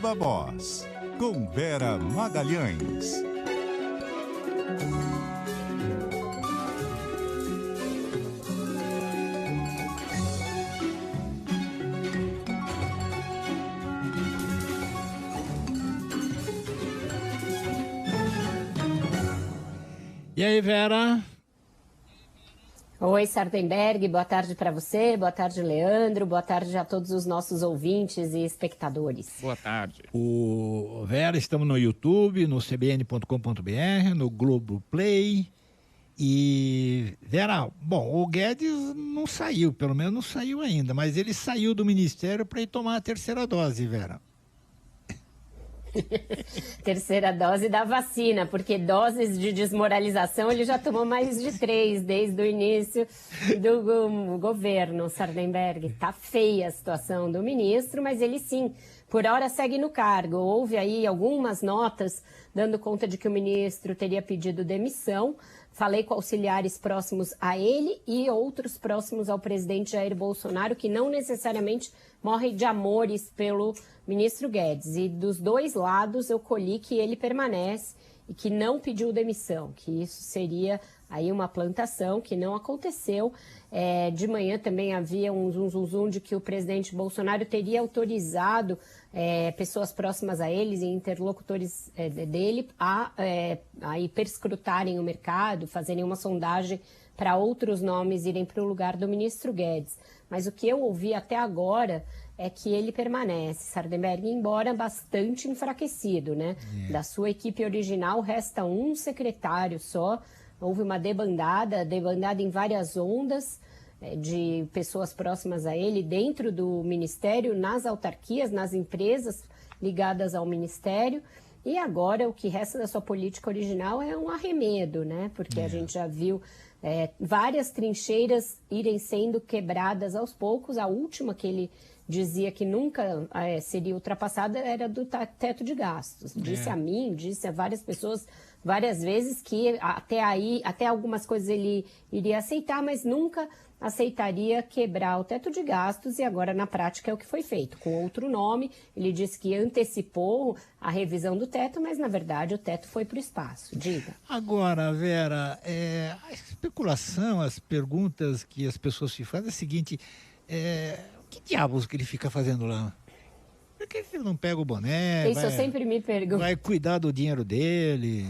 Viva Voz, com Vera Magalhães. E aí, Vera? Oi, Sardenberg, boa tarde para você, boa tarde, Leandro, boa tarde a todos os nossos ouvintes e espectadores. Boa tarde. Vera, estamos no YouTube, no cbn.com.br, no Globoplay. E, Vera, bom, o Guedes não saiu, pelo menos não saiu ainda, mas ele saiu do ministério para ir tomar a terceira dose, Vera. Terceira dose da vacina, porque doses de desmoralização ele já tomou mais de 3 desde o início do governo, Sardenberg. Tá feia a situação do ministro, mas ele sim, por hora segue no cargo. Houve aí algumas notas dando conta de que o ministro teria pedido demissão. Falei com auxiliares próximos a ele e outros próximos ao presidente Jair Bolsonaro, que não necessariamente morrem de amores pelo ministro Guedes. E dos dois lados eu colhi que ele permanece e que não pediu demissão, que isso seria aí uma plantação que não aconteceu. De manhã também havia um zum de que o presidente Bolsonaro teria autorizado pessoas próximas a eles e interlocutores dele a perscrutarem o mercado, fazerem uma sondagem para outros nomes irem para o lugar do ministro Guedes. Mas o que eu ouvi até agora é que ele permanece, Sardenberg, embora bastante enfraquecido, né? Da sua equipe original resta um secretário só. Houve uma debandada em várias ondas de pessoas próximas a ele dentro do ministério, nas autarquias, nas empresas ligadas ao ministério. E agora o que resta da sua política original é um arremedo, né? Porque a gente já viu várias trincheiras irem sendo quebradas aos poucos. A última que ele dizia que nunca seria ultrapassada era do teto de gastos. Disse a mim, disse a várias pessoas várias vezes que até algumas coisas ele iria aceitar, mas nunca aceitaria quebrar o teto de gastos, e agora na prática é o que foi feito. Com outro nome, ele disse que antecipou a revisão do teto, mas na verdade o teto foi para o espaço. Diga. Agora, Vera, a especulação, as perguntas que as pessoas se fazem é a seguinte: que diabos que ele fica fazendo lá? Por que ele não pega o boné? Isso eu sempre me pergunto. Vai cuidar do dinheiro dele?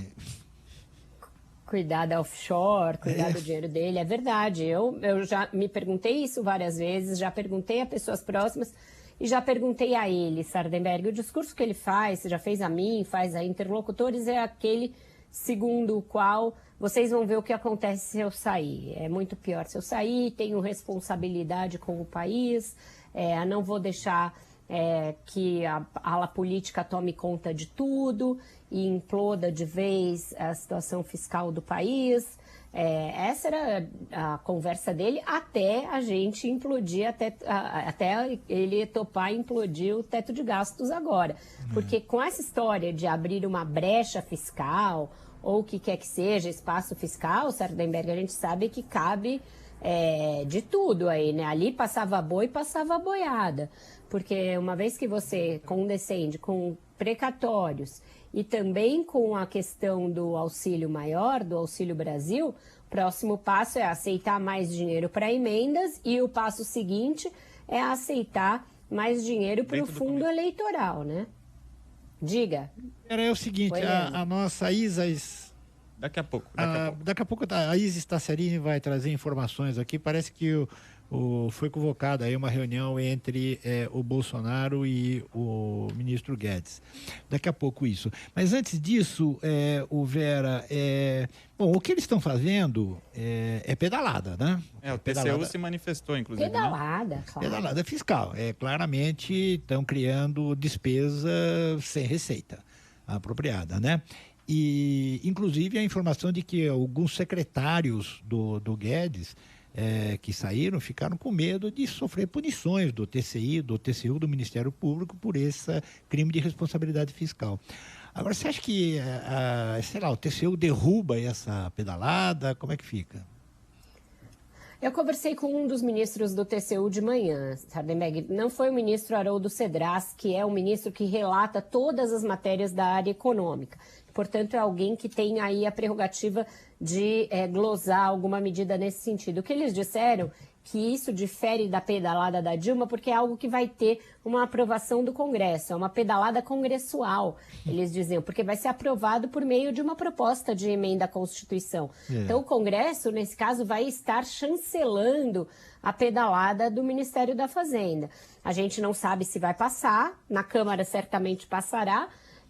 Cuidar da offshore, cuidar do dinheiro dele, é verdade. Eu já me perguntei isso várias vezes, já perguntei a pessoas próximas e já perguntei a ele, Sardenberg. O discurso que ele faz, já fez a mim, faz a interlocutores, é aquele segundo o qual vocês vão ver o que acontece se eu sair. É muito pior se eu sair, tenho responsabilidade com o país, não vou deixar que a ala política tome conta de tudo e imploda de vez a situação fiscal do país. Essa era a conversa dele até a gente implodir, até ele topar implodir o teto de gastos agora. Porque com essa história de abrir uma brecha fiscal ou o que quer que seja, espaço fiscal, Sardenberg, a gente sabe que cabe de tudo aí, né? Ali passava boi, passava boiada. Porque uma vez que você condescende com precatórios e também com a questão do auxílio maior, do Auxílio Brasil, o próximo passo é aceitar mais dinheiro para emendas e o passo seguinte é aceitar mais dinheiro para o fundo eleitoral, né? Diga. É o seguinte, a nossa Isa... Daqui a pouco. Daqui a pouco a Isis Tassarini vai trazer informações aqui. Parece que foi convocada aí uma reunião entre o Bolsonaro e o ministro Guedes. Daqui a pouco isso. Mas antes disso, o Vera, o que eles estão fazendo é pedalada, né? O TCU se manifestou, inclusive. Pedalada, né? claro. Pedalada fiscal. Claramente estão criando despesa sem receita apropriada, né? E, inclusive, a informação de que alguns secretários do Guedes que saíram ficaram com medo de sofrer punições do TCU, do Ministério Público, por esse crime de responsabilidade fiscal. Agora, você acha que, o TCU derruba essa pedalada? Como é que fica? Eu conversei com um dos ministros do TCU de manhã, Sardenberg. Não foi o ministro Haroldo Cedras, que é o ministro que relata todas as matérias da área econômica. Portanto, é alguém que tem aí a prerrogativa de glosar alguma medida nesse sentido. O que eles disseram que isso difere da pedalada da Dilma, porque é algo que vai ter uma aprovação do Congresso, é uma pedalada congressual, eles diziam, porque vai ser aprovado por meio de uma proposta de emenda à Constituição. Então, o Congresso, nesse caso, vai estar chancelando a pedalada do Ministério da Fazenda. A gente não sabe se vai passar, na Câmara certamente passará,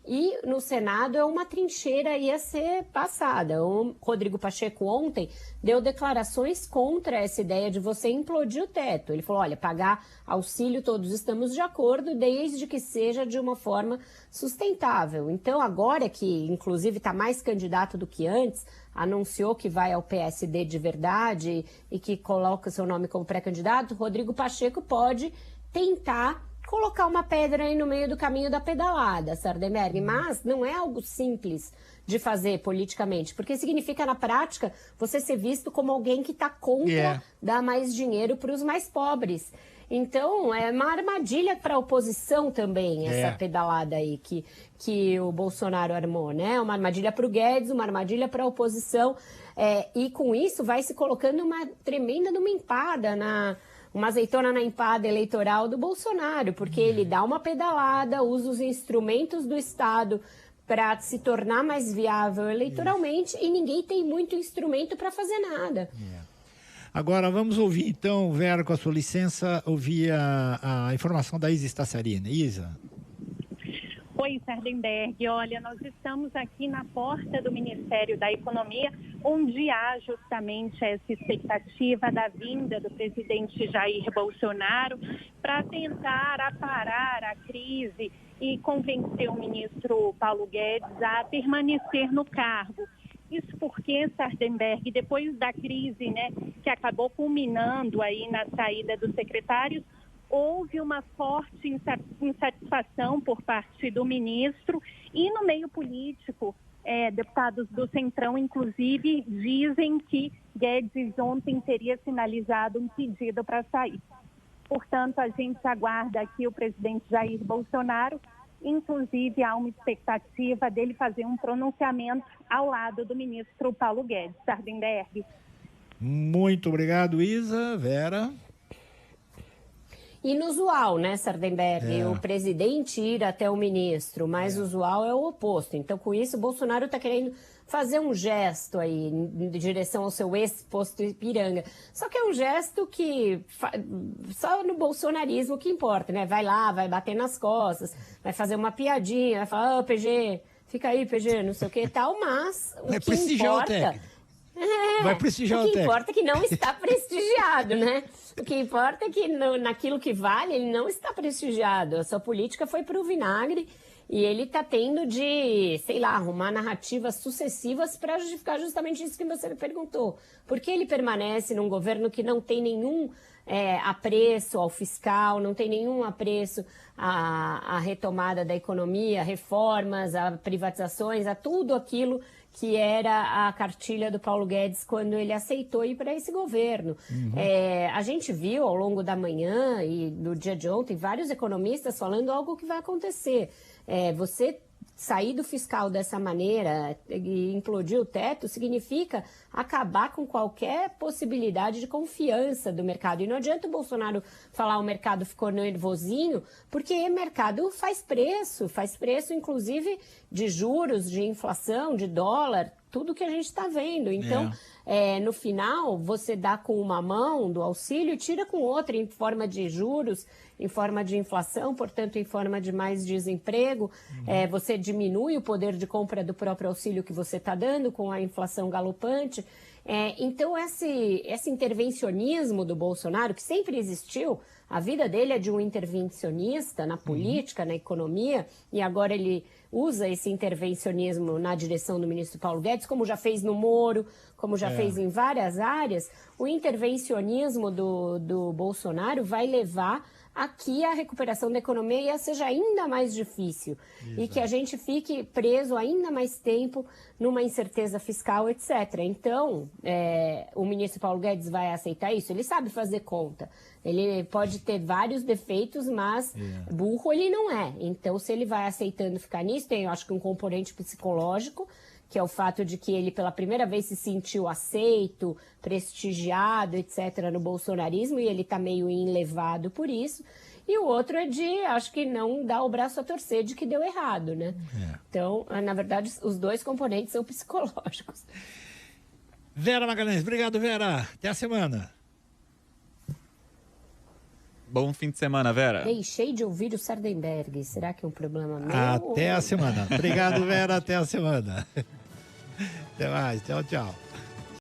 e no Senado é uma trincheira a ser passada. O Rodrigo Pacheco ontem deu declarações contra essa ideia de você implodir o teto. Ele falou, olha, pagar auxílio todos estamos de acordo, desde que seja de uma forma sustentável. Então agora que inclusive está mais candidato do que antes, anunciou que vai ao PSD de verdade e que coloca seu nome como pré-candidato, Rodrigo Pacheco pode tentar colocar uma pedra aí no meio do caminho da pedalada, Sardenberg, mas não é algo simples de fazer politicamente, porque significa, na prática, você ser visto como alguém que está contra dar mais dinheiro para os mais pobres. Então, é uma armadilha para a oposição também, essa pedalada aí que o Bolsonaro armou, né? Uma armadilha para o Guedes, uma armadilha para a oposição, e com isso vai se colocando uma tremenda numa empada uma azeitona na empada eleitoral do Bolsonaro, porque ele dá uma pedalada, usa os instrumentos do Estado para se tornar mais viável eleitoralmente e ninguém tem muito instrumento para fazer nada. Agora vamos ouvir então, Vera, com a sua licença, ouvir a informação da Isa Staciarina. Isa. Oi, Sardenberg. Olha, nós estamos aqui na porta do Ministério da Economia, onde há justamente essa expectativa da vinda do presidente Jair Bolsonaro para tentar aparar a crise e convencer o ministro Paulo Guedes a permanecer no cargo. Isso porque, Sardenberg, depois da crise, né, que acabou culminando aí na saída dos secretários, houve uma forte insatisfação por parte do ministro e no meio político, deputados do Centrão, inclusive, dizem que Guedes ontem teria sinalizado um pedido para sair. Portanto, a gente aguarda aqui o presidente Jair Bolsonaro, inclusive há uma expectativa dele fazer um pronunciamento ao lado do ministro Paulo Guedes. Sardenberg. Muito obrigado, Isa. Vera? Inusual, né, Sardenberg? O presidente ir até o ministro, mas usual é o oposto. Então, com isso, o Bolsonaro está querendo fazer um gesto aí em direção ao seu ex-posto Ipiranga. Só que é um gesto que só no bolsonarismo que importa, né? Vai lá, vai bater nas costas, vai fazer uma piadinha, vai falar, PG, fica aí, PG, não sei o que e tal, mas o que importa... Vai prestigiar o técnico. O que importa é que não está prestigiado, né? O que importa é que naquilo que vale, ele não está prestigiado. A sua política foi para o vinagre e ele está tendo de, sei lá, arrumar narrativas sucessivas para justificar justamente isso que você me perguntou. Por que ele permanece num governo que não tem nenhum apreço ao fiscal, não tem nenhum apreço à retomada da economia, reformas, a privatizações, a tudo aquilo que era a cartilha do Paulo Guedes quando ele aceitou ir para esse governo. A gente viu ao longo da manhã e do dia de ontem vários economistas falando algo que vai acontecer. Você sair do fiscal dessa maneira e implodir o teto significa acabar com qualquer possibilidade de confiança do mercado. E não adianta o Bolsonaro falar o mercado ficou nervosinho, porque o mercado faz preço inclusive de juros, de inflação, de dólar, tudo que a gente está vendo. Então, no final, você dá com uma mão do auxílio e tira com outra em forma de juros, em forma de inflação, portanto, em forma de mais desemprego. Você diminui o poder de compra do próprio auxílio que você está dando com a inflação galopante. Então, esse intervencionismo do Bolsonaro, que sempre existiu, a vida dele é de um intervencionista na política, na economia, e agora ele usa esse intervencionismo na direção do ministro Paulo Guedes, como já fez no Moro, como já fez em várias áreas. O intervencionismo do Bolsonaro vai levar aqui a recuperação da economia seja ainda mais difícil. Exato. E que a gente fique preso ainda mais tempo numa incerteza fiscal, etc. Então, o ministro Paulo Guedes vai aceitar isso? Ele sabe fazer conta. Ele pode ter vários defeitos, mas burro ele não é. Então, se ele vai aceitando ficar nisso, tem, eu acho que um componente psicológico, que é o fato de que ele pela primeira vez se sentiu aceito, prestigiado, etc., no bolsonarismo, e ele está meio enlevado por isso. E o outro é de, acho que não dar o braço a torcer de que deu errado, né? Então, na verdade, os dois componentes são psicológicos. Vera Magalhães, obrigado, Vera. Até a semana. Bom fim de semana, Vera. Deixei de ouvir o Sardenberg. Será que é um problema meu? Até a semana. Obrigado, Vera. Até a semana. Até mais. Tchau, tchau.